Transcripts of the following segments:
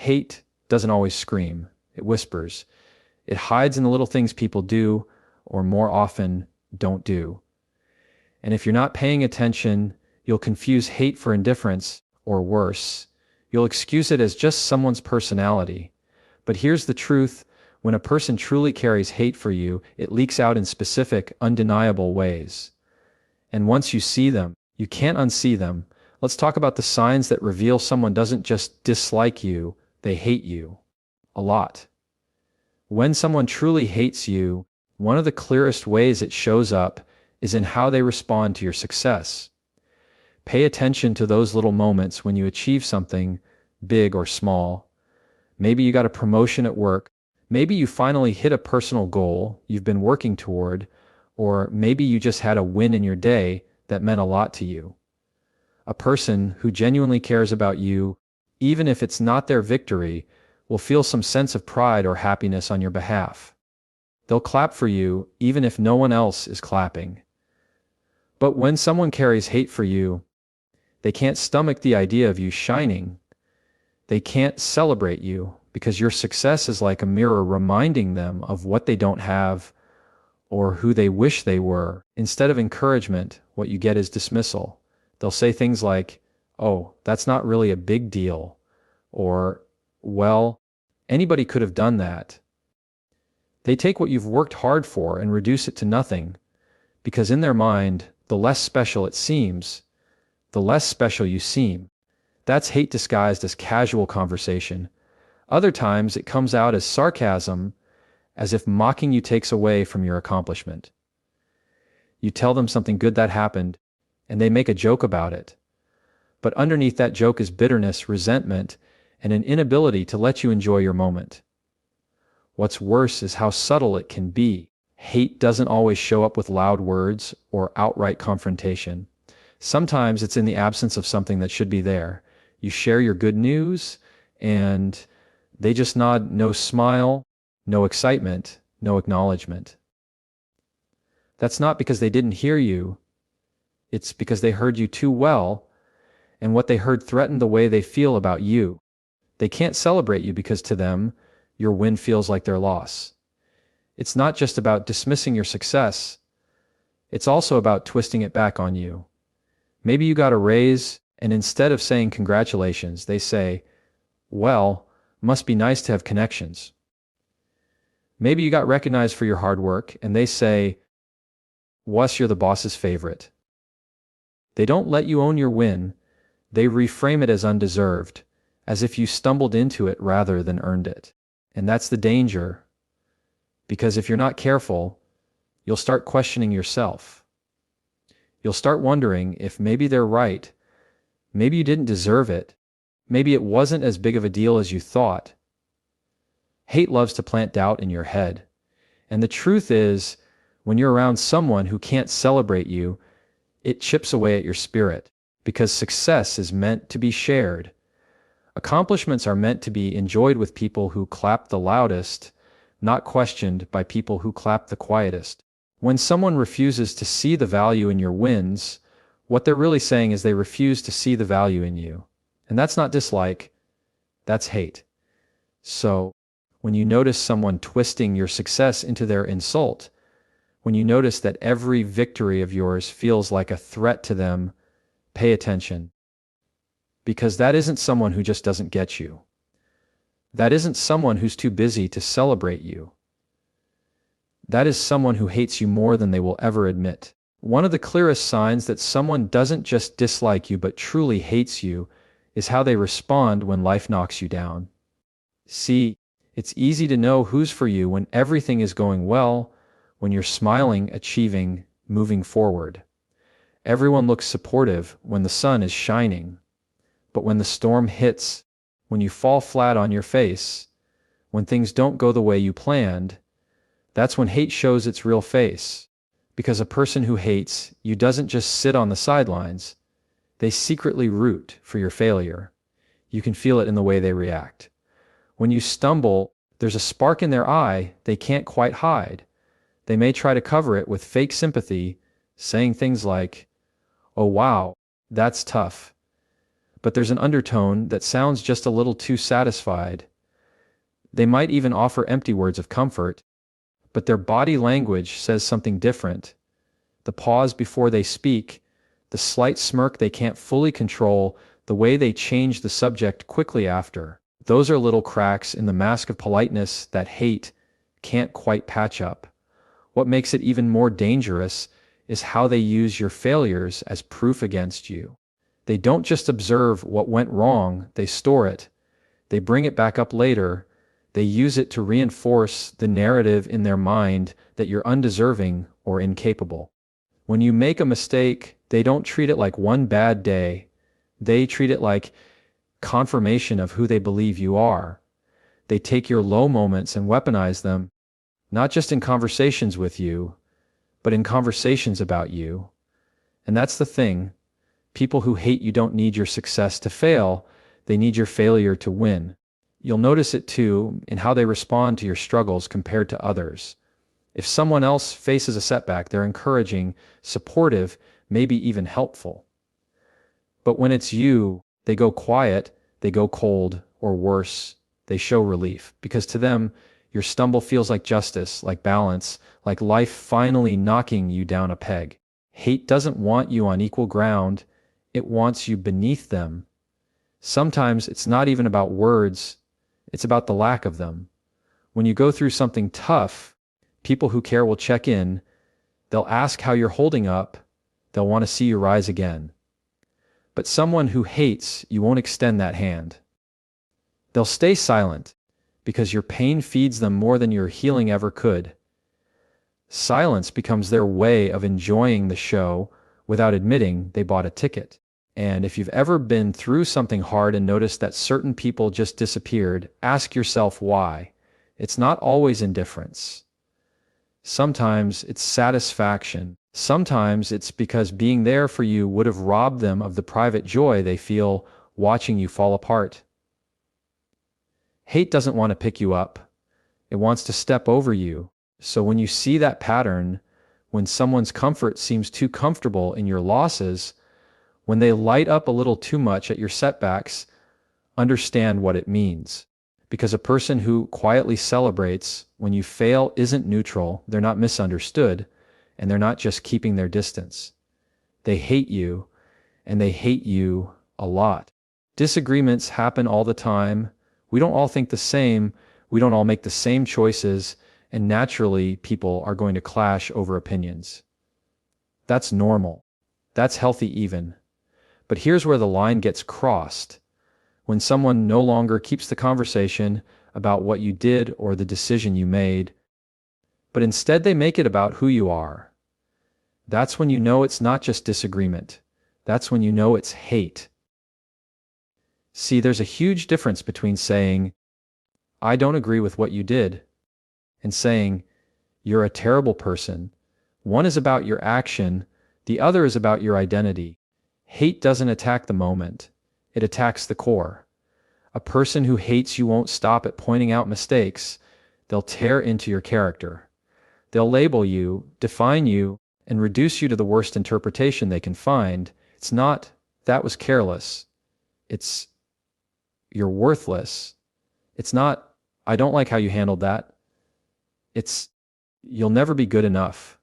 Hate doesn't always scream. It whispers. It hides in the little things people do, or more often, don't do. And if you're not paying attention, you'll confuse hate for indifference, or worse. You'll excuse it as just someone's personality. But here's the truth. When a person truly carries hate for you, it leaks out in specific, undeniable ways. And once you see them, you can't unsee them. Let's talk about the signs that reveal someone doesn't just dislike you, they hate you. A lot. When someone truly hates you, one of the clearest ways it shows up is in how they respond to your success. Pay attention to those little moments when you achieve something, big or small. Maybe you got a promotion at work. Maybe you finally hit a personal goal you've been working toward, or maybe you just had a win in your day that meant a lot to you. A person who genuinely cares about you, even if it's not their victory, will feel some sense of pride or happiness on your behalf. They'll clap for you even if no one else is clapping. But when someone carries hate for you, they can't stomach the idea of you shining. They can't celebrate you because your success is like a mirror reminding them of what they don't have or who they wish they were. Instead of encouragement, what you get is dismissal. They'll say things like, "Oh, that's not really a big deal," or, "Well, anybody could have done that." They take what you've worked hard for and reduce it to nothing, because in their mind, the less special it seems, the less special you seem. That's hate disguised as casual conversation. Other times it comes out as sarcasm, as if mocking you takes away from your accomplishment. You tell them something good that happened, and they make a joke about it. But underneath that joke is bitterness, resentment, and an inability to let you enjoy your moment. What's worse is how subtle it can be. Hate doesn't always show up with loud words or outright confrontation. Sometimes it's in the absence of something that should be there. You share your good news, and they just nod, no smile, no excitement, no acknowledgement. That's not because they didn't hear you. It's because they heard you too well, and what they heard threatened the way they feel about you. They can't celebrate you because to them, your win feels like their loss. It's not just about dismissing your success. It's also about twisting it back on you. Maybe you got a raise, and instead of saying congratulations, they say, "Well, must be nice to have connections." Maybe you got recognized for your hard work, and they say, "Wuss, you're the boss's favorite." They don't let you own your win. They reframe it as undeserved, as if you stumbled into it rather than earned it. And that's the danger, because if you're not careful, you'll start questioning yourself. You'll start wondering if maybe they're right. Maybe you didn't deserve it. Maybe it wasn't as big of a deal as you thought. Hate loves to plant doubt in your head. And the truth is, when you're around someone who can't celebrate you, it chips away at your spirit, because success is meant to be shared. Accomplishments are meant to be enjoyed with people who clap the loudest, not questioned by people who clap the quietest. When someone refuses to see the value in your wins, what they're really saying is they refuse to see the value in you. And that's not dislike, that's hate. So, when you notice someone twisting your success into their insult, when you notice that every victory of yours feels like a threat to them, pay attention. Because that isn't someone who just doesn't get you. That isn't someone who's too busy to celebrate you. That is someone who hates you more than they will ever admit. One of the clearest signs that someone doesn't just dislike you but truly hates you is how they respond when life knocks you down. See, it's easy to know who's for you when everything is going well, when you're smiling, achieving, moving forward. Everyone looks supportive when the sun is shining. But when the storm hits, when you fall flat on your face, when things don't go the way you planned, that's when hate shows its real face. Because a person who hates you doesn't just sit on the sidelines, they secretly root for your failure. You can feel it in the way they react. When you stumble, there's a spark in their eye they can't quite hide. They may try to cover it with fake sympathy, saying things like, "Oh wow, that's tough." but there's an undertone that sounds just a little too satisfied. They might even offer empty words of comfort, but their body language says something different. The pause before they speak, the slight smirk they can't fully control, the way they change the subject quickly after. Those are little cracks in the mask of politeness that hate can't quite patch up. What makes it even more dangerous is how they use your failures as proof against you. They don't just observe what went wrong, they store it. They bring it back up later. They use it to reinforce the narrative in their mind that you're undeserving or incapable. When you make a mistake, they don't treat it like one bad day. They treat it like confirmation of who they believe you are. They take your low moments and weaponize them, not just in conversations with you, but in conversations about you. And that's the thing. People who hate you don't need your success to fail. They need your failure to win. You'll notice it too in how they respond to your struggles compared to others. If someone else faces a setback, they're encouraging, supportive, maybe even helpful. But when it's you, they go quiet, they go cold, or worse, they show relief. Because to them, your stumble feels like justice, like balance, like life finally knocking you down a peg. Hate doesn't want you on equal ground, it wants you beneath them. Sometimes it's not even about words, it's about the lack of them. When you go through something tough, people who care will check in, they'll ask how you're holding up, they'll want to see you rise again. But someone who hates, you won't extend that hand. They'll stay silent, because your pain feeds them more than your healing ever could. Silence becomes their way of enjoying the show without admitting they bought a ticket. And if you've ever been through something hard and noticed that certain people just disappeared, ask yourself why. It's not always indifference. Sometimes it's satisfaction. Sometimes it's because being there for you would have robbed them of the private joy they feel watching you fall apart. Hate doesn't want to pick you up. It wants to step over you. So when you see that pattern, when someone's comfort seems too comfortable in your losses, when they light up a little too much at your setbacks, understand what it means. Because a person who quietly celebrates when you fail isn't neutral, they're not misunderstood, and they're not just keeping their distance. They hate you, and they hate you a lot. Disagreements happen all the time. We don't all think the same. We don't all make the same choices, and naturally, people are going to clash over opinions. That's normal. That's healthy even. But here's where the line gets crossed. When someone no longer keeps the conversation about what you did or the decision you made, but instead they make it about who you are. That's when you know it's not just disagreement. That's when you know it's hate. See, there's a huge difference between saying, "I don't agree with what you did," and saying, "You're a terrible person." One is about your action, the other is about your identity. Hate doesn't attack the moment, it attacks the core. A person who hates you won't stop at pointing out mistakes. They'll tear into your character. They'll label you, define you, and reduce you to the worst interpretation they can find. It's not, "That was careless." It's, "You're worthless." It's not, "I don't like how you handled that." It's, "You'll never be good enough."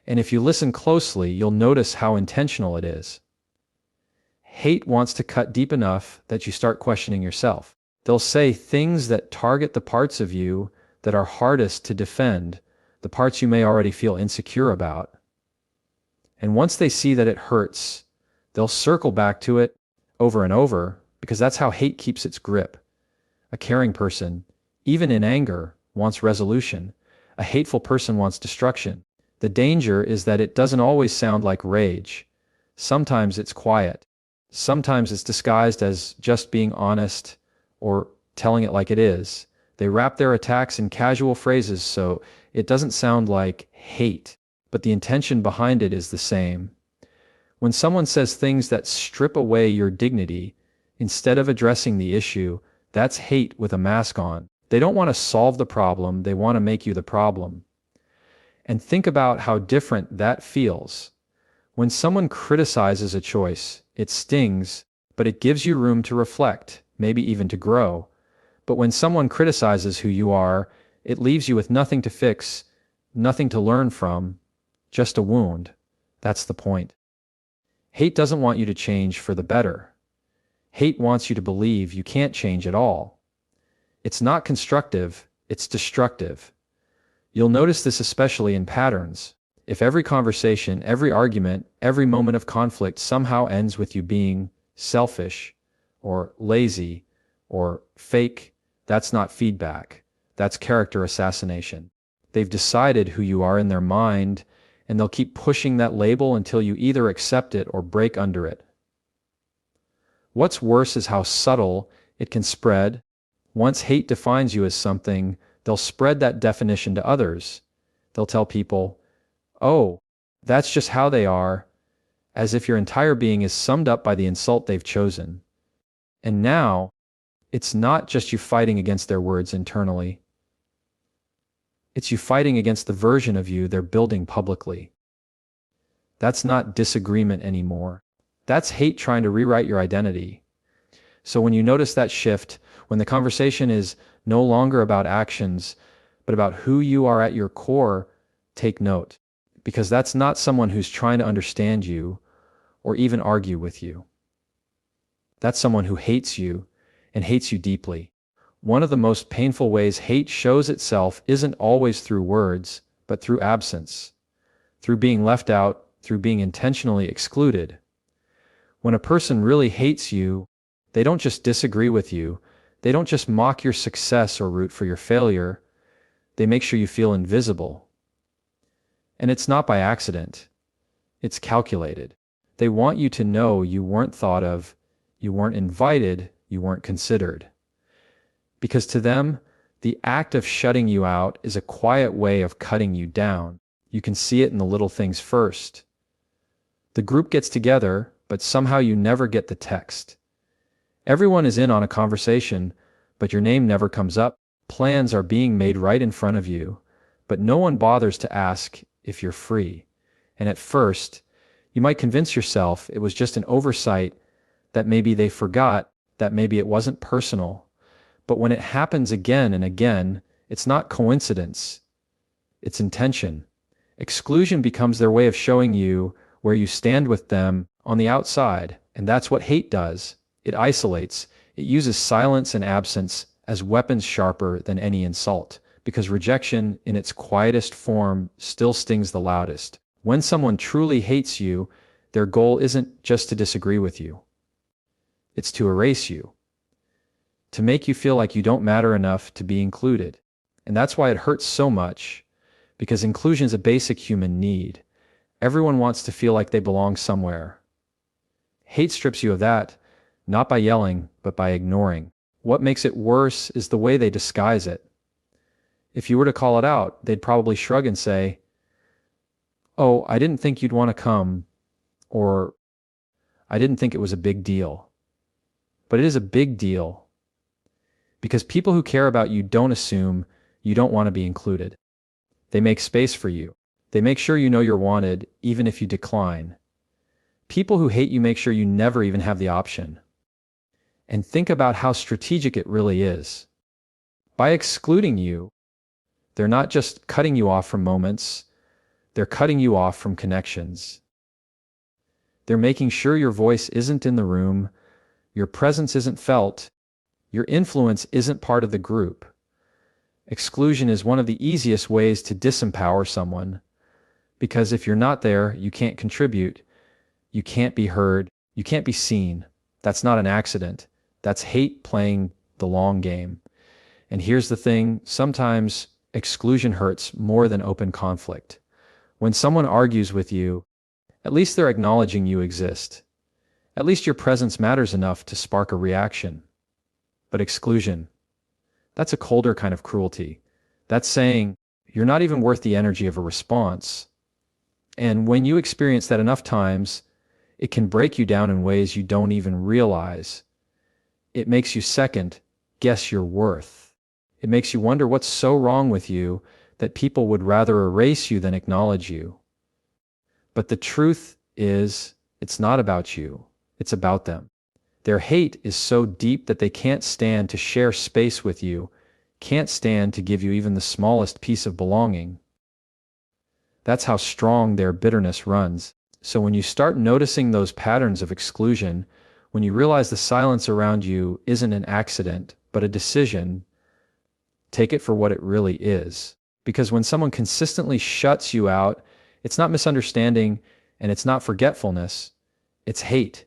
And if you listen closely, you'll notice how intentional it is. Hate wants to cut deep enough that you start questioning yourself. They'll say things that target the parts of you that are hardest to defend, the parts you may already feel insecure about. And once they see that it hurts, they'll circle back to it over and over, because that's how hate keeps its grip. A caring person, even in anger, wants resolution. A hateful person wants destruction. The danger is that it doesn't always sound like rage. Sometimes it's quiet. Sometimes it's disguised as just being honest or telling it like it is. They wrap their attacks in casual phrases so it doesn't sound like hate, but the intention behind it is the same. When someone says things that strip away your dignity, instead of addressing the issue, that's hate with a mask on. They don't want to solve the problem, they want to make you the problem. And think about how different that feels. When someone criticizes a choice, it stings, but it gives you room to reflect, maybe even to grow. But when someone criticizes who you are, it leaves you with nothing to fix, nothing to learn from, just a wound. That's the point. Hate doesn't want you to change for the better. Hate wants you to believe you can't change at all. It's not constructive, it's destructive. You'll notice this especially in patterns. If every conversation, every argument, every moment of conflict somehow ends with you being selfish, or lazy, or fake, that's not feedback. That's character assassination. They've decided who you are in their mind, and they'll keep pushing that label until you either accept it or break under it. What's worse is how subtle it can spread. Once hate defines you as something, they'll spread that definition to others. They'll tell people, "Oh, that's just how they are," as if your entire being is summed up by the insult they've chosen. And now, it's not just you fighting against their words internally. It's you fighting against the version of you they're building publicly. That's not disagreement anymore. That's hate trying to rewrite your identity. So when you notice that shift, when the conversation is no longer about actions, but about who you are at your core, take note. Because that's not someone who's trying to understand you or even argue with you. That's someone who hates you and hates you deeply. One of the most painful ways hate shows itself isn't always through words, but through absence, through being left out, through being intentionally excluded. When a person really hates you, they don't just disagree with you, they don't just mock your success or root for your failure, they make sure you feel invisible. And it's not by accident. It's calculated. They want you to know you weren't thought of, you weren't invited, you weren't considered. Because to them, the act of shutting you out is a quiet way of cutting you down. You can see it in the little things first. The group gets together, but somehow you never get the text. Everyone is in on a conversation, but your name never comes up. Plans are being made right in front of you, but no one bothers to ask if you're free. And at first, you might convince yourself it was just an oversight, that maybe they forgot, that maybe it wasn't personal. But when it happens again and again, it's not coincidence, it's intention. Exclusion becomes their way of showing you where you stand with them on the outside, and that's what hate does. It isolates. It uses silence and absence as weapons sharper than any insult, because rejection in its quietest form still stings the loudest. When someone truly hates you, their goal isn't just to disagree with you. It's to erase you, to make you feel like you don't matter enough to be included. And that's why it hurts so much, because inclusion is a basic human need. Everyone wants to feel like they belong somewhere. Hate strips you of that, not by yelling, but by ignoring. What makes it worse is the way they disguise it. If you were to call it out, they'd probably shrug and say, "Oh, I didn't think you'd want to come," or "I didn't think it was a big deal." But it is a big deal, because people who care about you don't assume you don't want to be included. They make space for you. They make sure you know you're wanted, even if you decline. People who hate you make sure you never even have the option. And think about how strategic it really is. By excluding you, they're not just cutting you off from moments, they're cutting you off from connections. They're making sure your voice isn't in the room, your presence isn't felt, your influence isn't part of the group. Exclusion is one of the easiest ways to disempower someone, because if you're not there, you can't contribute, you can't be heard, you can't be seen. That's not an accident. That's hate playing the long game. And here's the thing, sometimes exclusion hurts more than open conflict. When someone argues with you, at least they're acknowledging you exist. At least your presence matters enough to spark a reaction. But exclusion, that's a colder kind of cruelty. That's saying, you're not even worth the energy of a response. And when you experience that enough times, it can break you down in ways you don't even realize. It makes you second guess your worth. It makes you wonder what's so wrong with you that people would rather erase you than acknowledge you. But the truth is, it's not about you. It's about them. Their hate is so deep that they can't stand to share space with you, can't stand to give you even the smallest piece of belonging. That's how strong their bitterness runs. So when you start noticing those patterns of exclusion, when you realize the silence around you isn't an accident, but a decision, take it for what it really is. Because when someone consistently shuts you out, it's not misunderstanding and it's not forgetfulness, it's hate.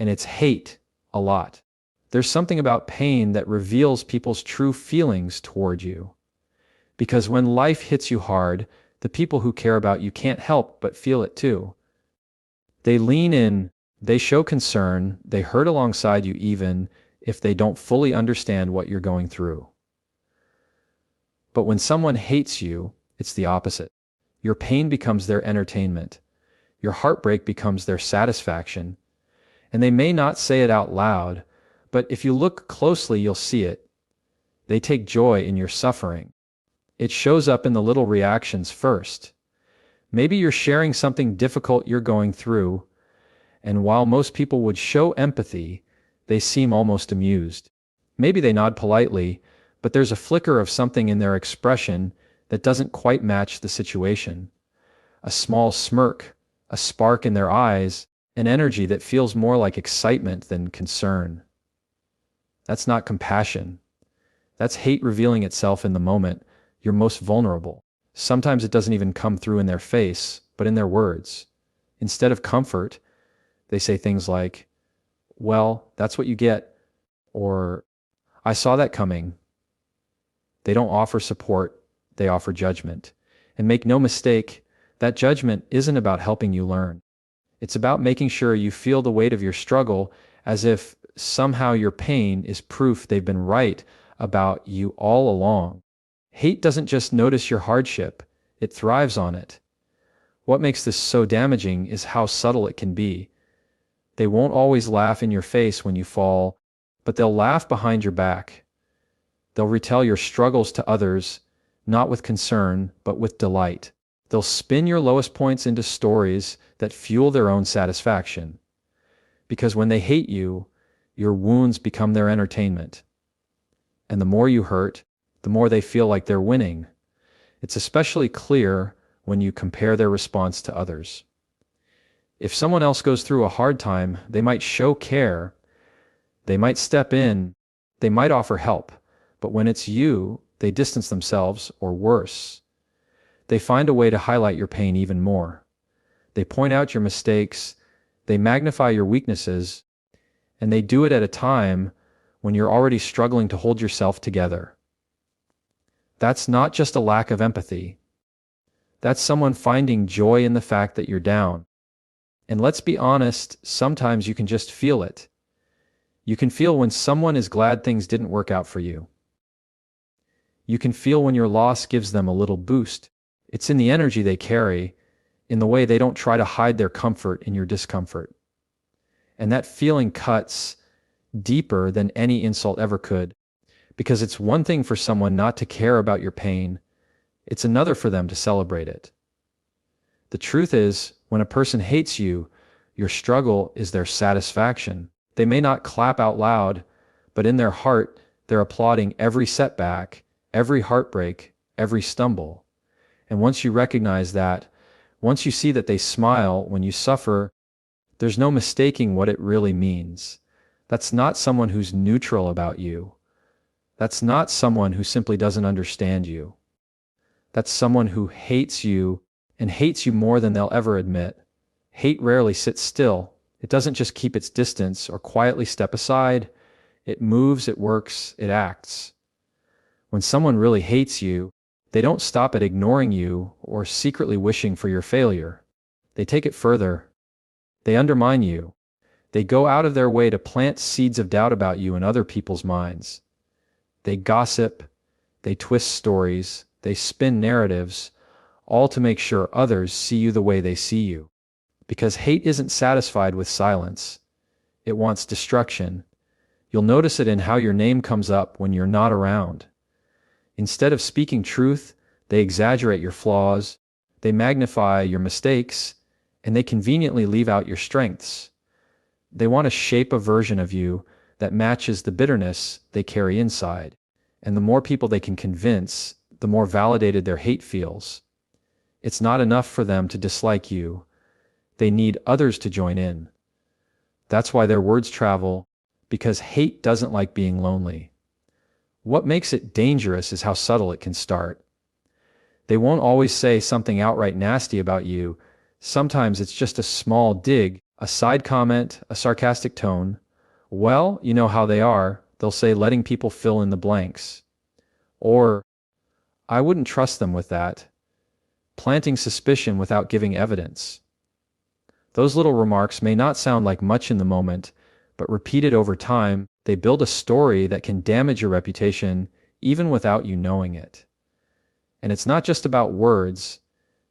And it's hate a lot. There's something about pain that reveals people's true feelings toward you. Because when life hits you hard, the people who care about you can't help but feel it too. They lean in, they show concern, they hurt alongside you even if they don't fully understand what you're going through. But when someone hates you, it's the opposite. Your pain becomes their entertainment. Your heartbreak becomes their satisfaction. And they may not say it out loud, but if you look closely, you'll see it. They take joy in your suffering. It shows up in the little reactions first. Maybe you're sharing something difficult you're going through, and while most people would show empathy, they seem almost amused. Maybe they nod politely, but there's a flicker of something in their expression that doesn't quite match the situation. A small smirk, a spark in their eyes, an energy that feels more like excitement than concern. That's not compassion. That's hate revealing itself in the moment you're most vulnerable. Sometimes it doesn't even come through in their face, but in their words. Instead of comfort, they say things like, "Well, that's what you get," or "I saw that coming." They don't offer support, they offer judgment. And make no mistake, that judgment isn't about helping you learn. It's about making sure you feel the weight of your struggle as if somehow your pain is proof they've been right about you all along. Hate doesn't just notice your hardship, it thrives on it. What makes this so damaging is how subtle it can be. They won't always laugh in your face when you fall, but they'll laugh behind your back. They'll retell your struggles to others, not with concern, but with delight. They'll spin your lowest points into stories that fuel their own satisfaction. Because when they hate you, your wounds become their entertainment. And the more you hurt, the more they feel like they're winning. It's especially clear when you compare their response to others. If someone else goes through a hard time, they might show care, they might step in, they might offer help, but when it's you, they distance themselves, or worse. They find a way to highlight your pain even more. They point out your mistakes, they magnify your weaknesses, and they do it at a time when you're already struggling to hold yourself together. That's not just a lack of empathy. That's someone finding joy in the fact that you're down. And let's be honest, sometimes you can just feel it. You can feel when someone is glad things didn't work out for you. You can feel when your loss gives them a little boost. It's in the energy they carry, in the way they don't try to hide their comfort in your discomfort. And that feeling cuts deeper than any insult ever could, because it's one thing for someone not to care about your pain, it's another for them to celebrate it. The truth is, when a person hates you, your struggle is their satisfaction. They may not clap out loud, but in their heart, they're applauding every setback, every heartbreak, every stumble. And once you recognize that, once you see that they smile when you suffer, there's no mistaking what it really means. That's not someone who's neutral about you. That's not someone who simply doesn't understand you. That's someone who hates you and hates you more than they'll ever admit. Hate rarely sits still. It doesn't just keep its distance or quietly step aside. It moves, it works, it acts. When someone really hates you, they don't stop at ignoring you or secretly wishing for your failure. They take it further. They undermine you. They go out of their way to plant seeds of doubt about you in other people's minds. They gossip, they twist stories, they spin narratives, all to make sure others see you the way they see you. Because hate isn't satisfied with silence. It wants destruction. You'll notice it in how your name comes up when you're not around. Instead of speaking truth, they exaggerate your flaws, they magnify your mistakes, and they conveniently leave out your strengths. They want to shape a version of you that matches the bitterness they carry inside. And the more people they can convince, the more validated their hate feels. It's not enough for them to dislike you. They need others to join in. That's why their words travel, because hate doesn't like being lonely. What makes it dangerous is how subtle it can start. They won't always say something outright nasty about you. Sometimes it's just a small dig, a side comment, a sarcastic tone. Well, you know how they are. They'll say letting people fill in the blanks. Or, I wouldn't trust them with that. Planting suspicion without giving evidence. Those little remarks may not sound like much in the moment, but repeated over time, they build a story that can damage your reputation even without you knowing it. And it's not just about words,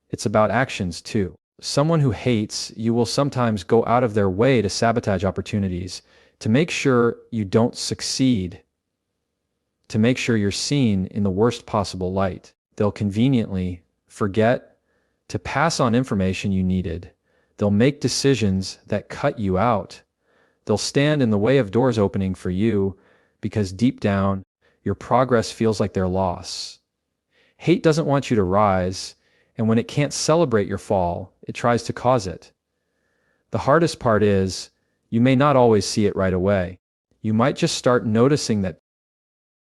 it's about actions too. Someone who hates you will sometimes go out of their way to sabotage opportunities, to make sure you don't succeed, to make sure you're seen in the worst possible light. They'll conveniently forget to pass on information you needed. They'll make decisions that cut you out. They'll stand in the way of doors opening for you because deep down, your progress feels like their loss. Hate doesn't want you to rise, and when it can't celebrate your fall, it tries to cause it. The hardest part is, you may not always see it right away. You might just start noticing that